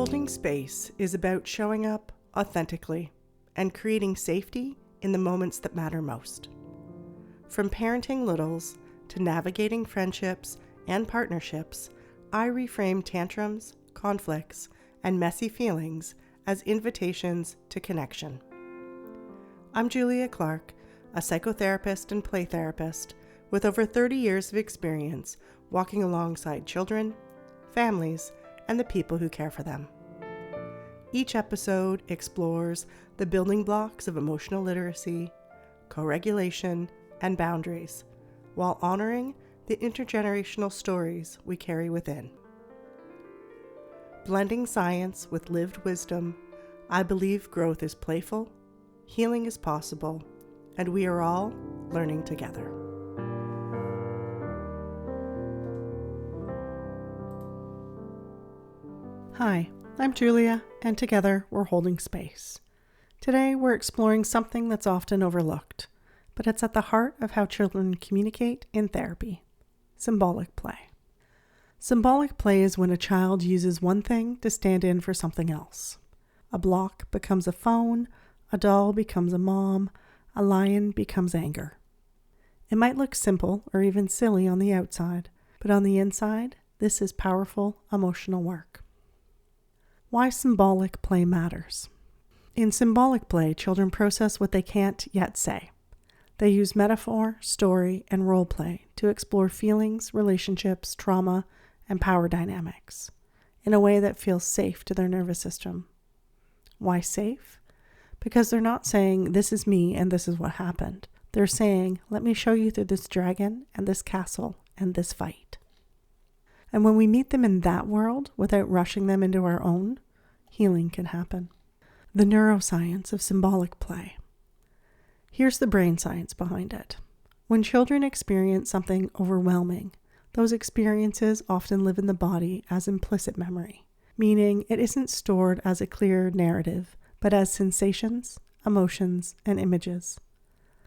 Holding space is about showing up authentically and creating safety in the moments that matter most. From parenting littles to navigating friendships and partnerships, I reframe tantrums, conflicts, and messy feelings as invitations to connection. I'm Julia Clark, a psychotherapist and play therapist with over 30 years of experience walking alongside children, families, and the people who care for them. Each episode explores the building blocks of emotional literacy, co-regulation, and boundaries, while honoring the intergenerational stories we carry within. Blending science with lived wisdom, I believe growth is playful, healing is possible, and we are all learning together. Hi, I'm Julia, and together we're holding space. Today we're exploring something that's often overlooked, but it's at the heart of how children communicate in therapy: symbolic play. Symbolic play is when a child uses one thing to stand in for something else. A block becomes a phone, a doll becomes a mom, a lion becomes anger. It might look simple or even silly on the outside, but on the inside, this is powerful emotional work. Why symbolic play matters. In symbolic play, children process what they can't yet say. They use metaphor, story, and role play to explore feelings, relationships, trauma, and power dynamics in a way that feels safe to their nervous system. Why safe? Because they're not saying, this is me and this is what happened. They're saying, let me show you through this dragon and this castle and this fight. And when we meet them in that world without rushing them into our own, healing can happen. The neuroscience of symbolic play. Here's the brain science behind it. When children experience something overwhelming, those experiences often live in the body as implicit memory, meaning it isn't stored as a clear narrative, but as sensations, emotions, and images.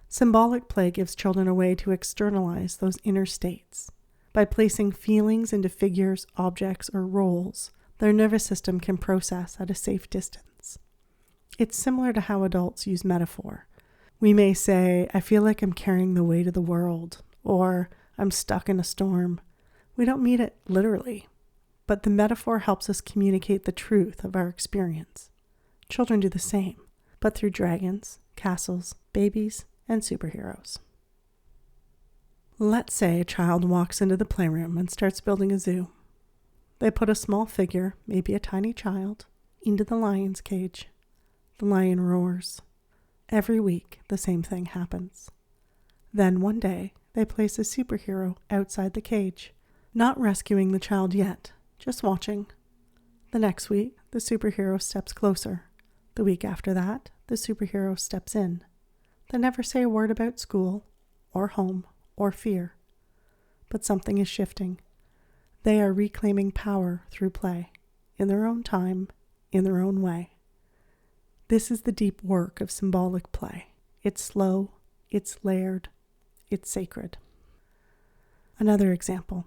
Symbolic play gives children a way to externalize those inner states. By placing feelings into figures, objects, or roles, their nervous system can process at a safe distance. It's similar to how adults use metaphor. We may say, I feel like I'm carrying the weight of the world, or I'm stuck in a storm. We don't mean it literally, but the metaphor helps us communicate the truth of our experience. Children do the same, but through dragons, castles, babies, and superheroes. Let's say a child walks into the playroom and starts building a zoo. They put a small figure, maybe a tiny child, into the lion's cage. The lion roars. Every week, the same thing happens. Then one day, they place a superhero outside the cage, not rescuing the child yet, just watching. The next week, the superhero steps closer. The week after that, the superhero steps in. They never say a word about school, or home, or fear. But something is shifting. They are reclaiming power through play, in their own time, in their own way. This is the deep work of symbolic play. It's slow, it's layered, it's sacred. Another example.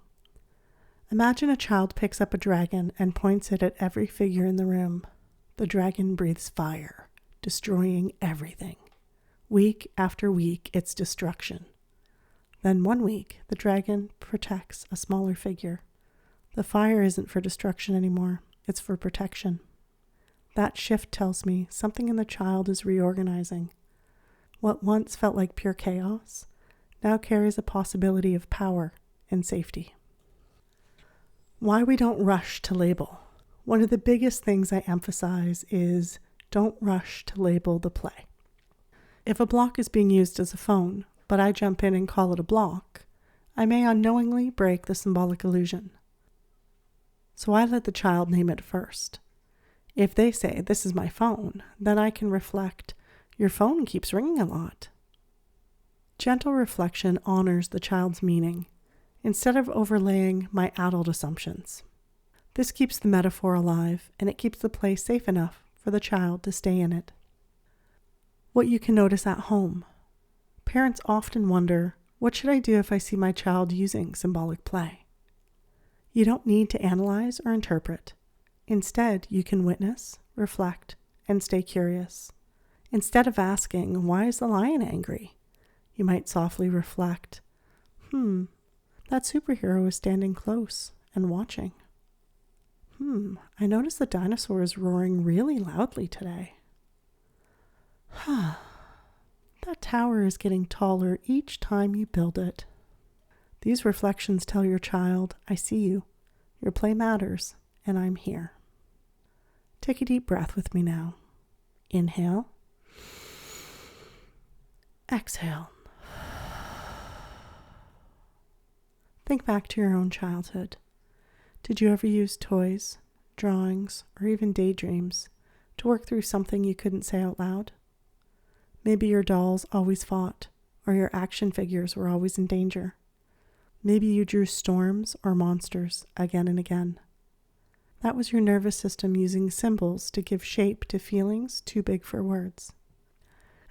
Imagine a child picks up a dragon and points it at every figure in the room. The dragon breathes fire, destroying everything. Week after week, it's destruction. Then one week, the dragon protects a smaller figure. The fire isn't for destruction anymore, it's for protection. That shift tells me something in the child is reorganizing. What once felt like pure chaos now carries a possibility of power and safety. Why we don't rush to label. One of the biggest things I emphasize is don't rush to label the play. If a block is being used as a phone, but I jump in and call it a block, I may unknowingly break the symbolic illusion. So I let the child name it first. If they say, this is my phone, then I can reflect, your phone keeps ringing a lot. Gentle reflection honors the child's meaning, instead of overlaying my adult assumptions. This keeps the metaphor alive, and it keeps the play safe enough for the child to stay in it. What you can notice at home. Parents often wonder, what should I do if I see my child using symbolic play? You don't need to analyze or interpret. Instead, you can witness, reflect, and stay curious. Instead of asking, "Why is the lion angry?" you might softly reflect, that superhero is standing close and watching. I noticed the dinosaur is roaring really loudly today. That tower is getting taller each time you build it. These reflections tell your child, "I see you, your play matters, and I'm here." Take a deep breath with me now. Inhale. Exhale. Think back to your own childhood. Did you ever use toys, drawings, or even daydreams to work through something you couldn't say out loud? Maybe your dolls always fought, or your action figures were always in danger. Maybe you drew storms or monsters again and again. That was your nervous system using symbols to give shape to feelings too big for words.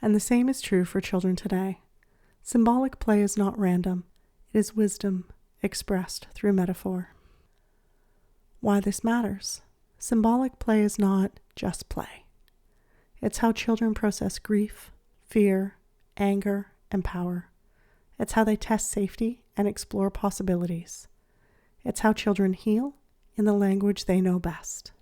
And the same is true for children today. Symbolic play is not random. It is wisdom expressed through metaphor. Why this matters? Symbolic play is not just play. It's how children process grief, fear, anger, and power. It's how they test safety and explore possibilities. It's how children heal in the language they know best.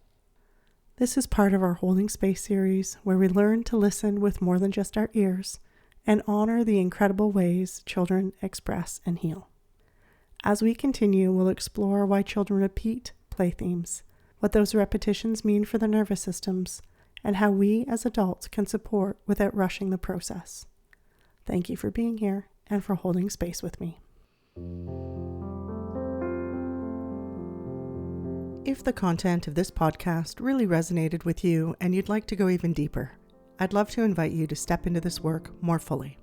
This is part of our Holding Space series, where we learn to listen with more than just our ears and honor the incredible ways children express and heal. As we continue, we'll explore why children repeat play themes, what those repetitions mean for their nervous systems, and how we as adults can support without rushing the process. Thank you for being here and for holding space with me. If the content of this podcast really resonated with you and you'd like to go even deeper, I'd love to invite you to step into this work more fully.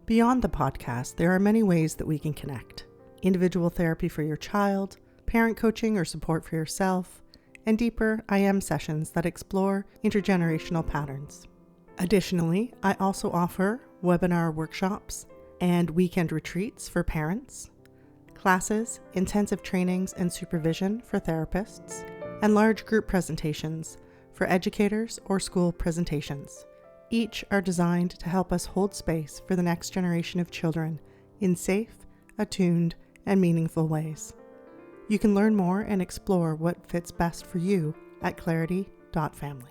Beyond the podcast, there are many ways that we can connect. Individual therapy for your child, parent coaching or support for yourself, and deeper I Am sessions that explore intergenerational patterns. Additionally, I also offer webinar workshops and weekend retreats for parents, classes, intensive trainings and supervision for therapists, and large group presentations for educators or school presentations. Each are designed to help us hold space for the next generation of children in safe, attuned, and meaningful ways. You can learn more and explore what fits best for you at clarity.family.